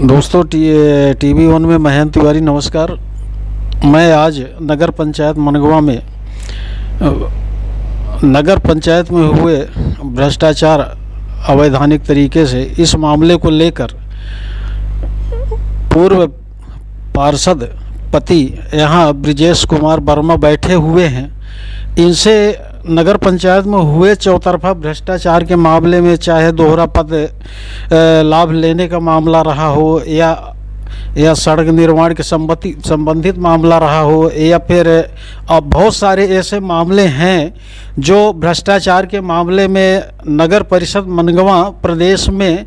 दोस्तों TV one में महेंद्र तिवारी नमस्कार। मैं आज नगर पंचायत मनगवा में नगर पंचायत में हुए भ्रष्टाचार अवैधानिक तरीके से इस मामले को लेकर पूर्व पार्षद पति यहाँ ब्रिजेश कुमार वर्मा बैठे हुए हैं। इनसे नगर पंचायत में हुए चौतरफा भ्रष्टाचार के मामले में, चाहे दोहरा पद लाभ लेने का मामला रहा हो या सड़क निर्माण के संबंधित मामला रहा हो, या फिर अब बहुत सारे ऐसे मामले हैं जो भ्रष्टाचार के मामले में नगर परिषद मनगवा प्रदेश में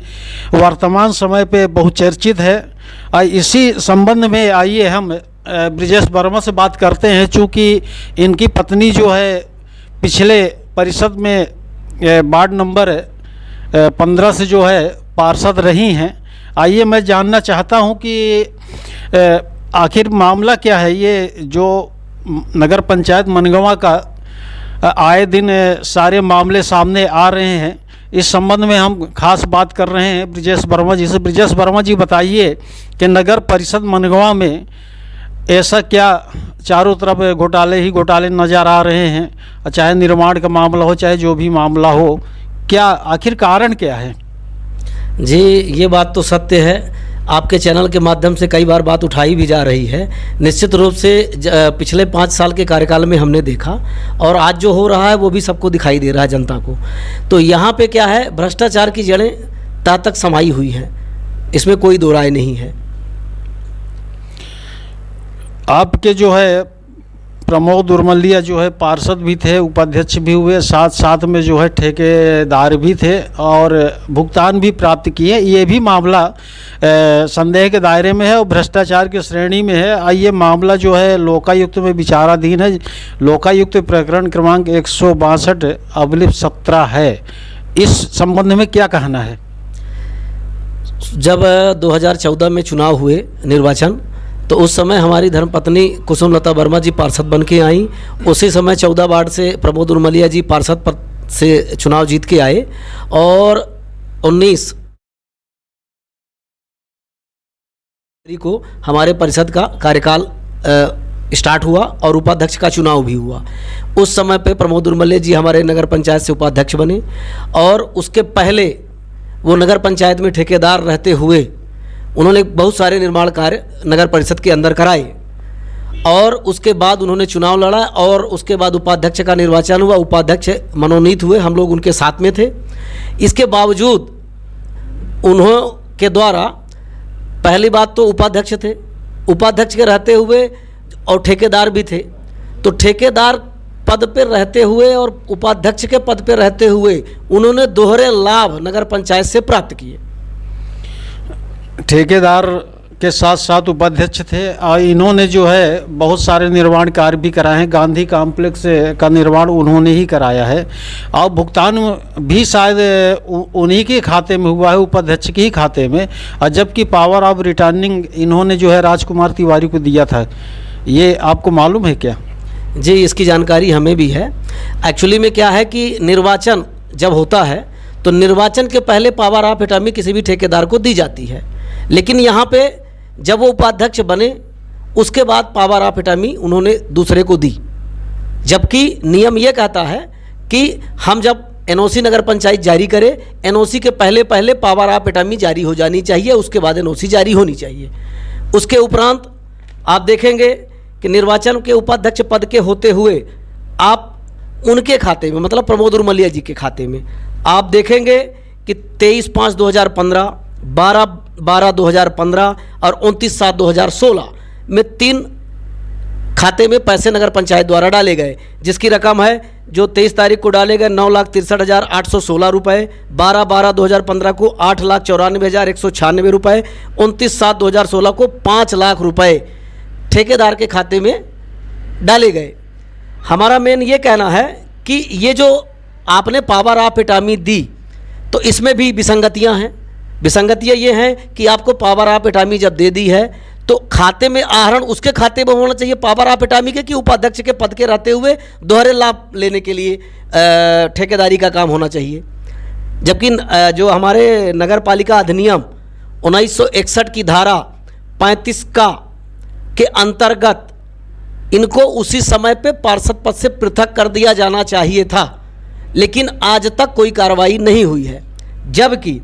वर्तमान समय पे बहुचर्चित है। इसी संबंध में आइए हम ब्रिजेश वर्मा से बात करते हैं। चूँकि इनकी पत्नी जो है पिछले परिषद में वार्ड नंबर 15 से जो है पार्षद रही हैं। आइए मैं जानना चाहता हूं कि आखिर मामला क्या है। ये जो नगर पंचायत मनगवा का आए दिन सारे मामले सामने आ रहे हैं, इस संबंध में हम खास बात कर रहे हैं ब्रिजेश वर्मा जी से। ब्रिजेश वर्मा जी बताइए कि नगर परिषद मनगवा में ऐसा क्या चारों तरफ घोटाले ही घोटाले नज़र आ रहे हैं, चाहे निर्माण का मामला हो चाहे जो भी मामला हो, क्या आखिर कारण क्या है? जी, ये बात तो सत्य है। आपके चैनल के माध्यम से कई बार बात उठाई भी जा रही है। निश्चित रूप से पिछले 5 साल के कार्यकाल में हमने देखा, और आज जो हो रहा है वो भी सबको दिखाई दे रहा है, जनता को। तो यहाँ पे क्या है, भ्रष्टाचार की जड़ें तह तक समाई हुई हैं, इसमें कोई दो राय नहीं है। आपके जो है प्रमोद उर्मलिया जो है पार्षद भी थे, उपाध्यक्ष भी हुए, साथ साथ में जो है ठेकेदार भी थे और भुगतान भी प्राप्त किए। ये भी मामला संदेह के दायरे में है और भ्रष्टाचार की श्रेणी में है। आइए, मामला जो है लोकायुक्त में विचाराधीन है। लोकायुक्त प्रकरण क्रमांक 162/17 है। इस संबंध में क्या कहना है? जब 2014 में चुनाव हुए निर्वाचन, तो उस समय हमारी धर्मपत्नी कुसुमलता वर्मा जी पार्षद बन के आई। उसी समय 14 वार्ड से प्रमोद उर्मलिया जी पार्षद पद से चुनाव जीत के आए, और 19 को हमारे परिषद का कार्यकाल स्टार्ट हुआ और उपाध्यक्ष का चुनाव भी हुआ। उस समय पे प्रमोद उर्मलिया जी हमारे नगर पंचायत से उपाध्यक्ष बने, और उसके पहले वो नगर पंचायत में ठेकेदार रहते हुए उन्होंने बहुत सारे निर्माण कार्य नगर परिषद के अंदर कराए, और उसके बाद उन्होंने चुनाव लड़ा, और उसके बाद उपाध्यक्ष का निर्वाचन हुआ। उपाध्यक्ष मनोनीत हुए, हम लोग उनके साथ में थे। इसके बावजूद उन्हों के द्वारा पहली बात तो उपाध्यक्ष थे, उपाध्यक्ष के रहते हुए और ठेकेदार भी थे। तो ठेकेदार पद पर रहते हुए और उपाध्यक्ष के पद पर रहते हुए उन्होंने दोहरे लाभ नगर पंचायत से प्राप्त किए। ठेकेदार के साथ साथ उपाध्यक्ष थे और इन्होंने जो है बहुत सारे निर्माण कार्य भी कराए हैं। गांधी कॉम्प्लेक्स का निर्माण उन्होंने ही कराया है, और भुगतान भी शायद उन्हीं के खाते में हुआ है, उपाध्यक्ष के ही खाते में। और जबकि पावर ऑफ रिटर्निंग इन्होंने जो है राजकुमार तिवारी को दिया था। ये आपको मालूम है क्या? जी, इसकी जानकारी हमें भी है। एक्चुअली में क्या है कि निर्वाचन जब होता है तो निर्वाचन के पहले पावर ऑफ अटॉर्नी किसी भी ठेकेदार को दी जाती है, लेकिन यहाँ पे जब वो उपाध्यक्ष बने उसके बाद पावर ऑफ अटॉर्नी उन्होंने दूसरे को दी। जबकि नियम ये कहता है कि हम जब एनओसी नगर पंचायत जारी करे, एनओसी के पहले पहले पावर ऑफ अटॉर्नी जारी हो जानी चाहिए, उसके बाद एनओसी जारी होनी चाहिए। उसके उपरांत आप देखेंगे कि निर्वाचन के उपाध्यक्ष पद के होते हुए आप उनके खाते में, मतलब प्रमोद उर्मलिया जी के खाते में आप देखेंगे कि 23/5/2015, 12/12/2015 और 29/7/2016 में 3 खाते में पैसे नगर पंचायत द्वारा डाले गए, जिसकी रकम है जो 23 तारीख को डाले गए 9,63,816 रुपये, 12/12/2015 को 8,94,196 रुपये, 29/7/2016 को 5 लाख रुपये ठेकेदार के खाते में डाले गए। हमारा मेन ये कहना है कि ये जो आपने पावर ऑफ अटॉर्नी दी, तो इसमें भी विसंगतियां हैं। विसंगतियां ये हैं कि आपको पावर ऑफ अटॉर्नी जब दे दी है तो खाते में आहरण उसके खाते में होना चाहिए पावर ऑफ अटॉर्नी के, कि उपाध्यक्ष के पद के रहते हुए दोहरे लाभ लेने के लिए ठेकेदारी का काम होना चाहिए। जबकि जो हमारे नगर पालिका अधिनियम 1961 की धारा 35 का के अंतर्गत इनको उसी समय पे पार्षद पद से पृथक कर दिया जाना चाहिए था, लेकिन आज तक कोई कार्रवाई नहीं हुई है। जबकि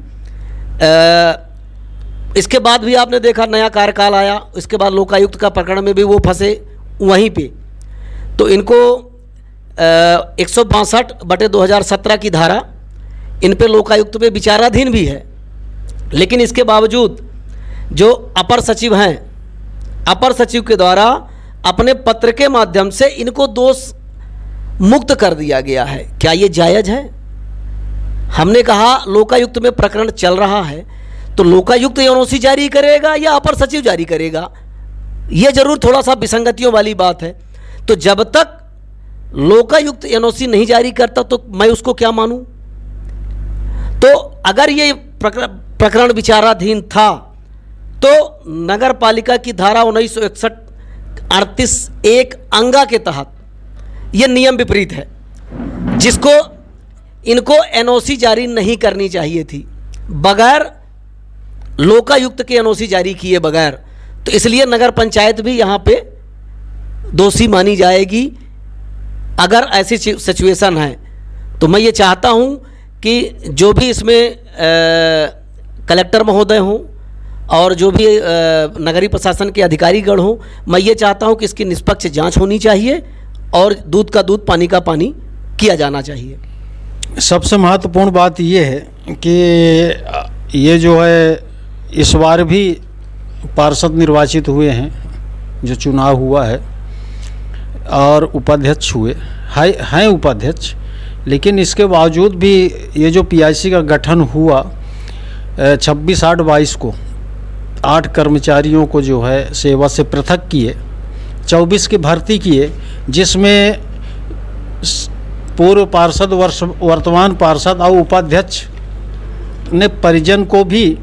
इसके बाद भी आपने देखा नया कार्यकाल आया, इसके बाद लोकायुक्त का प्रकरण में भी वो फंसे वहीं पे, तो इनको 162/2017 की धारा इन पे लोकायुक्त पे विचाराधीन भी है। लेकिन इसके बावजूद जो अपर सचिव हैं, अपर सचिव के द्वारा अपने पत्र के माध्यम से इनको दोष मुक्त कर दिया गया है। क्या ये जायज़ है? हमने कहा लोकायुक्त में प्रकरण चल रहा है, तो लोकायुक्त एनओसी जारी करेगा या अपर सचिव जारी करेगा? ये जरूर थोड़ा सा विसंगतियों वाली बात है। तो जब तक लोकायुक्त एनओसी नहीं जारी करता तो मैं उसको क्या मानूं? तो अगर ये प्रकरण विचाराधीन था तो नगर पालिका की धारा 1961-38 अंगा के तहत ये नियम विपरीत है, जिसको इनको एनओसी जारी नहीं करनी चाहिए थी बगैर लोकायुक्त के एनओसी जारी किए बगैर। तो इसलिए नगर पंचायत भी यहाँ पे दोषी मानी जाएगी अगर ऐसी सिचुएशन है। तो मैं ये चाहता हूँ कि जो भी इसमें कलेक्टर महोदय हों और जो भी नगरीय प्रशासन के अधिकारीगण हों, मैं ये चाहता हूँ कि इसकी निष्पक्ष जांच होनी चाहिए और दूध का दूध पानी का पानी किया जाना चाहिए। सबसे महत्वपूर्ण बात ये है कि ये जो है इस बार भी पार्षद निर्वाचित हुए हैं, जो चुनाव हुआ है, और उपाध्यक्ष हुए हैं उपाध्यक्ष, लेकिन इसके बावजूद भी ये जो पीआईसी का गठन हुआ 26/8/22 को 8 कर्मचारियों को जो है सेवा से पृथक किए, 24 की भर्ती किए, जिसमें पूर्व पार्षद, वर्तमान पार्षद और उपाध्यक्ष ने परिजन को भी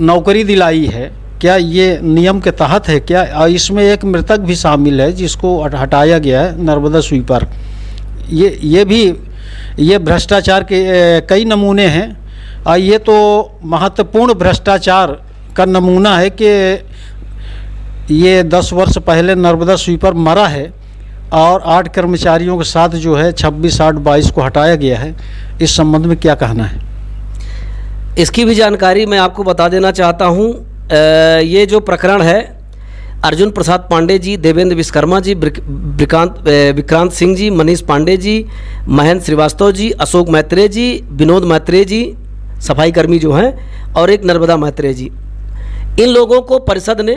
नौकरी दिलाई है। क्या ये नियम के तहत है क्या? और इसमें एक मृतक भी शामिल है जिसको हटाया गया है, नर्मदा स्वीपर। ये भी ये भ्रष्टाचार के कई नमूने हैं, और ये तो महत्वपूर्ण भ्रष्टाचार का नमूना है कि ये 10 वर्ष पहले नर्मदा स्वीपर मरा है और 8 कर्मचारियों के साथ जो है 26/8/22 को हटाया गया है। इस संबंध में क्या कहना है? इसकी भी जानकारी मैं आपको बता देना चाहता हूँ। ये जो प्रकरण है, अर्जुन प्रसाद पांडे जी, देवेंद्र विश्वकर्मा जी, विक्रांत सिंह जी, मनीष पांडे जी, महेंद्र श्रीवास्तव जी, अशोक मैत्रेय जी, विनोद मैत्रेय जी, सफाई कर्मी जो हैं, और एक नर्मदा मैत्रेय जी, इन लोगों को परिषद ने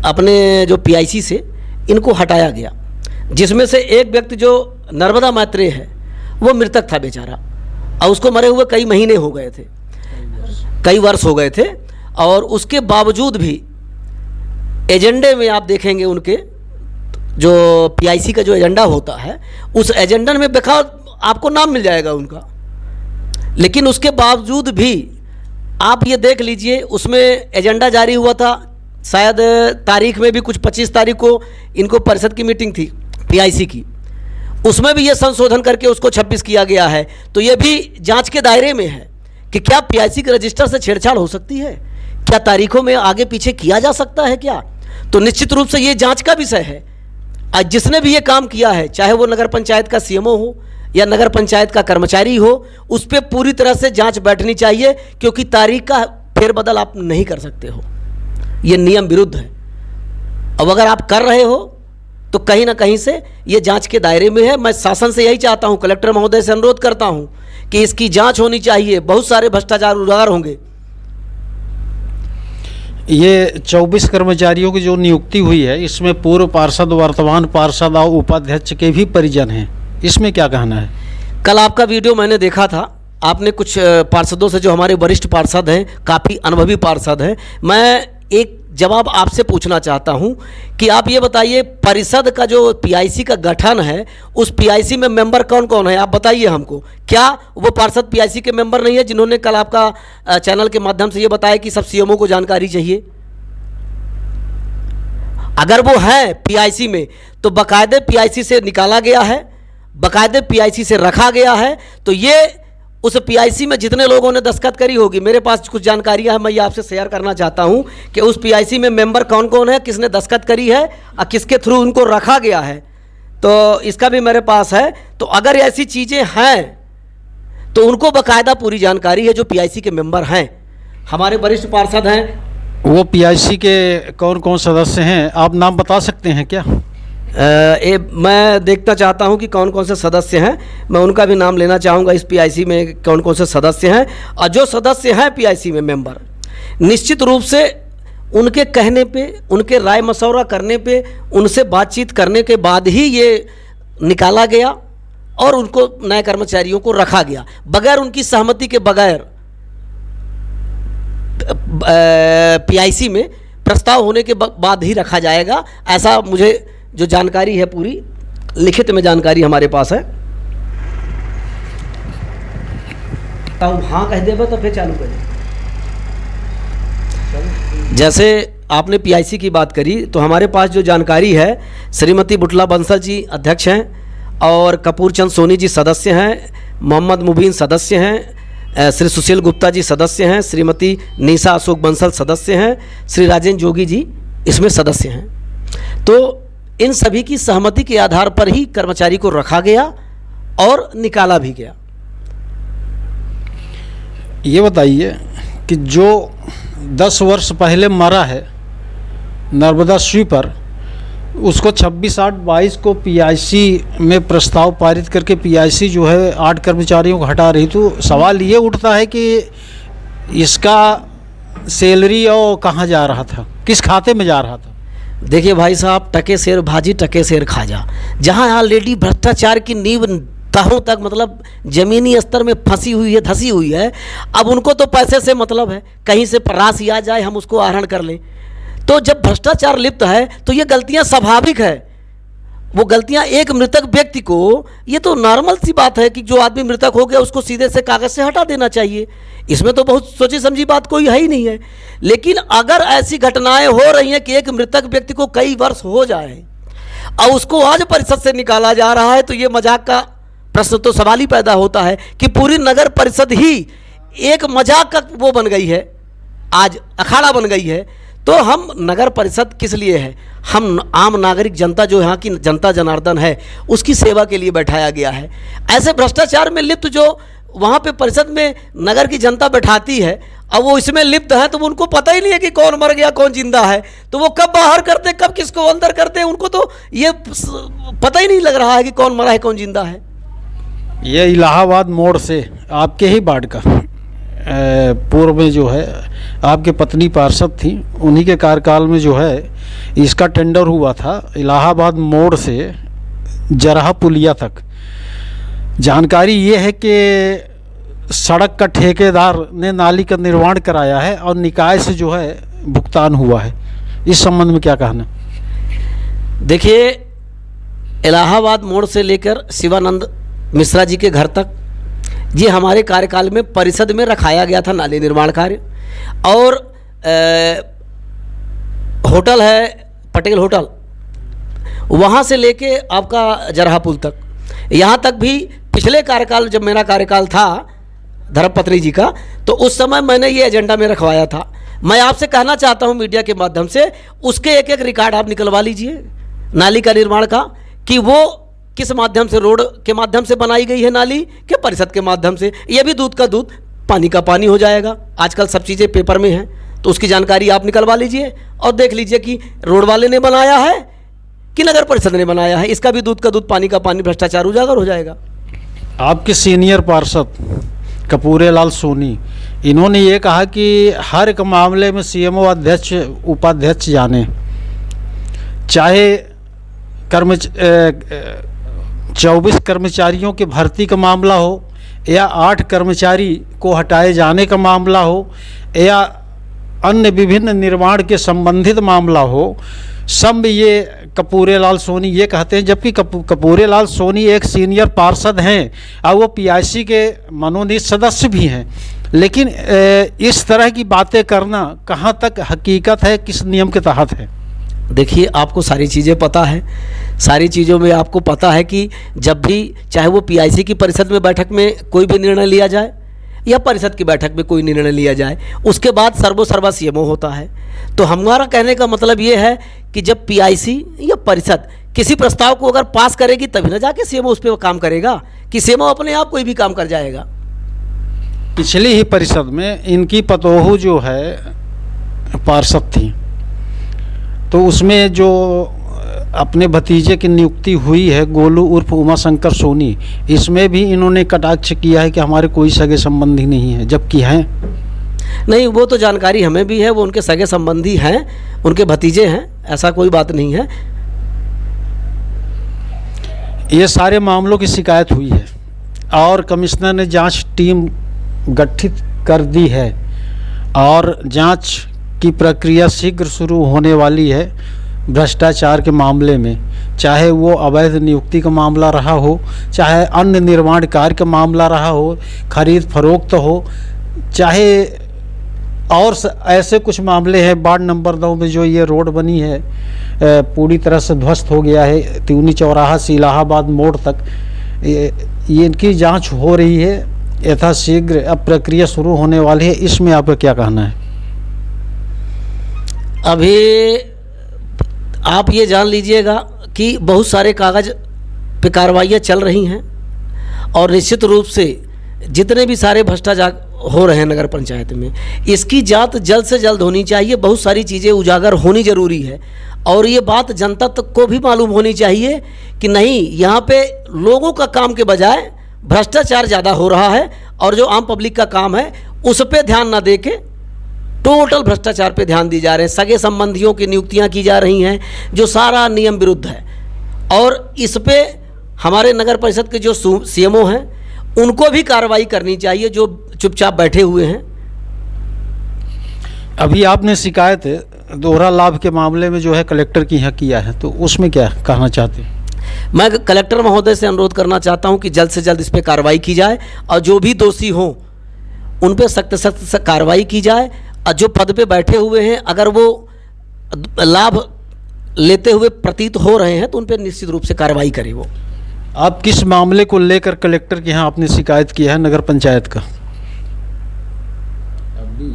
अपने जो पीआईसी से इनको हटाया गया, जिसमें से एक व्यक्ति जो नर्मदा मैत्रेय है वो मृतक था बेचारा, और उसको मरे हुए कई महीने हो गए थे, कई वर्ष हो गए थे। और उसके बावजूद भी एजेंडे में आप देखेंगे उनके जो पीआईसी का जो एजेंडा होता है, उस एजेंडा में आपको नाम मिल जाएगा उनका, लेकिन उसके बावजूद भी आप ये देख लीजिए उसमें एजेंडा जारी हुआ था, शायद तारीख में भी कुछ 25 तारीख को इनको परिषद की मीटिंग थी पीआईसी की, उसमें भी ये संशोधन करके उसको 26 किया गया है। तो ये भी जांच के दायरे में है कि क्या पीआईसी के रजिस्टर से छेड़छाड़ हो सकती है, क्या तारीखों में आगे पीछे किया जा सकता है क्या? तो निश्चित रूप से ये जांच का विषय है। आज जिसने भी ये काम किया है, चाहे वो नगर पंचायत का सीएमओ हो या नगर पंचायत का कर्मचारी हो, उस पर पूरी तरह से जांच बैठनी चाहिए, क्योंकि तारीख का फेरबदल आप नहीं कर सकते हो, ये नियम विरुद्ध है। अब अगर आप कर रहे हो तो कहीं ना कहीं से ये जांच के दायरे में है। मैं शासन से यही चाहता हूं, कलेक्टर महोदय से अनुरोध करता हूं कि इसकी जांच होनी चाहिए। बहुत सारे भ्रष्टाचार उजागर होंगे। ये 24 कर्मचारियों की जो नियुक्ति हुई है, इसमें पूर्व पार्षद, वर्तमान पार्षद और उपाध्यक्ष के भी परिजन हैं, इसमें क्या कहना है? कल आपका वीडियो मैंने देखा था, आपने कुछ पार्षदों से, जो हमारे वरिष्ठ पार्षद हैं, काफ़ी अनुभवी पार्षद हैं, मैं एक जवाब आपसे पूछना चाहता हूं कि आप ये बताइए, परिषद का जो पीआईसी का गठन है, उस पीआईसी में मेंबर कौन कौन है, आप बताइए हमको। क्या वो पार्षद पीआईसी के मेंबर नहीं है जिन्होंने कल आपका चैनल के माध्यम से ये बताया कि सब सीएमओ को जानकारी चाहिए? अगर वो है पीआईसी में तो बाकायदे पीआईसी से निकाला गया है, बाकायदे पीआईसी से रखा गया है, तो ये उस पीआईसी में जितने लोगों ने दस्तखत करी होगी, मेरे पास कुछ जानकारियां है, मैं ये आपसे शेयर करना चाहता हूं कि उस पीआईसी में मेंबर कौन कौन है, किसने दस्तखत करी है और किसके थ्रू उनको रखा गया है, तो इसका भी मेरे पास है। तो अगर ऐसी चीज़ें हैं तो उनको बाकायदा पूरी जानकारी है जो पीआईसी के मेंबर हैं, हमारे वरिष्ठ पार्षद हैं। वो पीआईसी के कौन कौन सदस्य हैं, आप नाम बता सकते हैं क्या? मैं देखना चाहता हूं कि कौन कौन से सदस्य हैं, मैं उनका भी नाम लेना चाहूँगा। इस पीआईसी में कौन कौन से सदस्य हैं, और जो सदस्य हैं पीआईसी में मेंबर, निश्चित रूप से उनके कहने पे, उनके राय मशवरा करने पे, उनसे बातचीत करने के बाद ही ये निकाला गया और उनको नए कर्मचारियों को रखा गया। बगैर उनकी सहमति के बगैर पीआईसी में प्रस्ताव होने के बाद ही रखा जाएगा, ऐसा मुझे जो जानकारी है पूरी लिखित में जानकारी हमारे पास है। हाँ कह देगा तो फिर चालू करें। जैसे आपने पीआईसी की बात करी तो हमारे पास जो जानकारी है, श्रीमती बुटला बंसल जी अध्यक्ष हैं और कपूर चंद सोनी जी सदस्य हैं, मोहम्मद मुबीन सदस्य हैं, श्री सुशील गुप्ता जी सदस्य हैं, श्रीमती निशा अशोक बंसल सदस्य हैं, श्री राजेंद्र जोगी जी इसमें सदस्य हैं। तो इन सभी की सहमति के आधार पर ही कर्मचारी को रखा गया और निकाला भी गया। ये बताइए कि जो 10 वर्ष पहले मरा है नर्मदा स्वीपर, उसको 26/8/22 को पीआईसी में प्रस्ताव पारित करके पीआईसी जो है 8 कर्मचारियों को हटा रही। तो सवाल ये उठता है कि इसका सैलरी और कहाँ जा रहा था, किस खाते में जा रहा था? देखिए भाई साहब, टके शेर भाजी टके शेर खाजा, जहाँ ऑलरेडी भ्रष्टाचार की नींव तहों तक मतलब ज़मीनी स्तर में फंसी हुई है, धसी हुई है, अब उनको तो पैसे से मतलब है, कहीं से राशि आ जाए हम उसको आहरण कर लें। तो जब भ्रष्टाचार लिप्त है तो ये गलतियां स्वाभाविक है। वो गलतियां एक मृतक व्यक्ति को, ये तो नॉर्मल सी बात है कि जो आदमी मृतक हो गया उसको सीधे से कागज़ से हटा देना चाहिए, इसमें तो बहुत सोची समझी बात कोई है ही नहीं है। लेकिन अगर ऐसी घटनाएं हो रही हैं कि एक मृतक व्यक्ति को कई वर्ष हो जाए और उसको आज परिषद से निकाला जा रहा है, तो ये मजाक का प्रश्न तो सवाल ही पैदा होता है कि पूरी नगर परिषद ही एक मजाक का वो बन गई है, आज अखाड़ा बन गई है। तो हम नगर परिषद किस लिए है, हम आम नागरिक जनता जो यहाँ की जनता जनार्दन है उसकी सेवा के लिए बैठाया गया है। ऐसे भ्रष्टाचार में लिप्त जो वहाँ पे परिषद में नगर की जनता बैठाती है, अब वो इसमें लिप्त है तो उनको पता ही नहीं है कि कौन मर गया कौन जिंदा है, तो वो कब बाहर करते कब किसको अंदर करते, उनको तो ये पता ही नहीं लग रहा है कि कौन मरा है कौन जिंदा है। ये इलाहाबाद मोड़ से आपके ही वार्ड का पूर्व में जो है आपके पत्नी पार्षद थी, उन्हीं के कार्यकाल में जो है इसका टेंडर हुआ था इलाहाबाद मोड़ से जरहा पुलिया तक। जानकारी ये है कि सड़क का ठेकेदार ने नाली का निर्माण कराया है और निकाय से जो है भुगतान हुआ है। इस संबंध में क्या कहना? देखिए, इलाहाबाद मोड़ से लेकर शिवानंद मिश्रा जी के घर तक ये हमारे कार्यकाल में परिषद में रखाया गया था नाली निर्माण कार्य। और होटल है पटेल होटल, वहाँ से लेके आपका जरहा पुल तक, यहाँ तक भी पिछले कार्यकाल जब मेरा कार्यकाल था धर्मपत्नी जी का, तो उस समय मैंने ये एजेंडा में रखवाया था। मैं आपसे कहना चाहता हूँ मीडिया के माध्यम से, उसके एक एक रिकॉर्ड आप निकलवा लीजिए नाली का निर्माण का, कि वो किस माध्यम से, रोड के माध्यम से बनाई गई है नाली के परिषद के माध्यम से। ये भी दूध का दूध पानी का पानी हो जाएगा। आजकल सब चीज़ें पेपर में हैं, तो उसकी जानकारी आप निकलवा लीजिए और देख लीजिए कि रोड वाले ने बनाया है कि नगर परिषद ने बनाया है। इसका भी दूध का दूध पानी का पानी, भ्रष्टाचार उजागर हो जाएगा। आपके सीनियर पार्षद कपूरेलाल सोनी, इन्होंने ये कहा कि हर एक मामले में सीएमओ अध्यक्ष उपाध्यक्ष जाने, चाहे 24 कर्मचारियों के भर्ती का मामला हो या 8 कर्मचारी को हटाए जाने का मामला हो या अन्य विभिन्न निर्माण के संबंधित मामला हो, सब ये कपूरेलाल सोनी ये कहते हैं। जबकि कपूरेलाल सोनी एक सीनियर पार्षद हैं और वो पीआईसी के मनोनीत सदस्य भी हैं, लेकिन इस तरह की बातें करना कहाँ तक हकीकत है, किस नियम के तहत है? देखिए, आपको सारी चीज़ें पता है, सारी चीज़ों में आपको पता है कि जब भी चाहे वो पीआईसी की परिषद में बैठक में कोई भी निर्णय लिया जाए या परिषद की बैठक में कोई निर्णय लिया जाए, उसके बाद सर्वोसर्वा सीएमओ होता है। तो हमारा कहने का मतलब ये है कि जब पीआईसी या परिषद किसी प्रस्ताव को अगर पास करेगी तभी ना जाके सीएमओ उस पर काम करेगा, कि सीएमओ अपने आप कोई भी काम कर जाएगा। पिछली ही परिषद में इनकी पतोहू जो है पार्षद थी, तो उसमें जो अपने भतीजे की नियुक्ति हुई है गोलू उर्फ उमा शंकर सोनी, इसमें भी इन्होंने कटाक्ष किया है कि हमारे कोई सगे संबंधी नहीं है, जबकि हैं। नहीं, वो तो जानकारी हमें भी है, वो उनके सगे संबंधी हैं, उनके भतीजे हैं, ऐसा कोई बात नहीं है। ये सारे मामलों की शिकायत हुई है और कमिश्नर ने जांच टीम गठित कर दी है और जांच की प्रक्रिया शीघ्र शुरू होने वाली है। भ्रष्टाचार के मामले में, चाहे वो अवैध नियुक्ति का मामला रहा हो, चाहे अन्य निर्माण कार्य का मामला रहा हो, खरीद फरोख्त हो, चाहे और ऐसे कुछ मामले हैं। वार्ड नंबर 9 में जो ये रोड बनी है पूरी तरह से ध्वस्त हो गया है, त्यूनी चौराहा से इलाहाबाद मोड़ तक, ये इनकी जांच हो रही है यथाशीघ्र। अब प्रक्रिया शुरू होने वाली है, इसमें आपका क्या कहना है? अभी आप ये जान लीजिएगा कि बहुत सारे कागज़ पे कार्रवाइयाँ चल रही हैं और निश्चित रूप से जितने भी सारे भ्रष्टाचार हो रहे हैं नगर पंचायत में, इसकी जांच जल्द से जल्द होनी चाहिए। बहुत सारी चीज़ें उजागर होनी ज़रूरी है और ये बात जनता तक को भी मालूम होनी चाहिए कि नहीं, यहाँ पे लोगों का काम के बजाय भ्रष्टाचार ज़्यादा हो रहा है और जो आम पब्लिक का काम है उस पर ध्यान ना दे के टोटल भ्रष्टाचार पे ध्यान दी जा रहे हैं। सगे संबंधियों की नियुक्तियां की जा रही हैं जो सारा नियम विरुद्ध है और इस पे हमारे नगर परिषद के जो सीएमओ हैं उनको भी कार्रवाई करनी चाहिए जो चुपचाप बैठे हुए हैं। अभी आपने शिकायत दोहरा लाभ के मामले में जो है कलेक्टर की यहाँ किया है, तो उसमें क्या कहना चाहते हैं? मैं कलेक्टर महोदय से अनुरोध करना चाहता हूं कि जल्द से जल्द इस पर कार्रवाई की जाए और जो भी दोषी हों उन पर सख्त सख्त कार्रवाई की जाए और जो पद पे बैठे हुए हैं अगर वो लाभ लेते हुए प्रतीत हो रहे हैं तो उन पर निश्चित रूप से कार्रवाई करें। वो आप किस मामले को लेकर कलेक्टर के यहाँ आपने शिकायत किया है नगर पंचायत का? अभी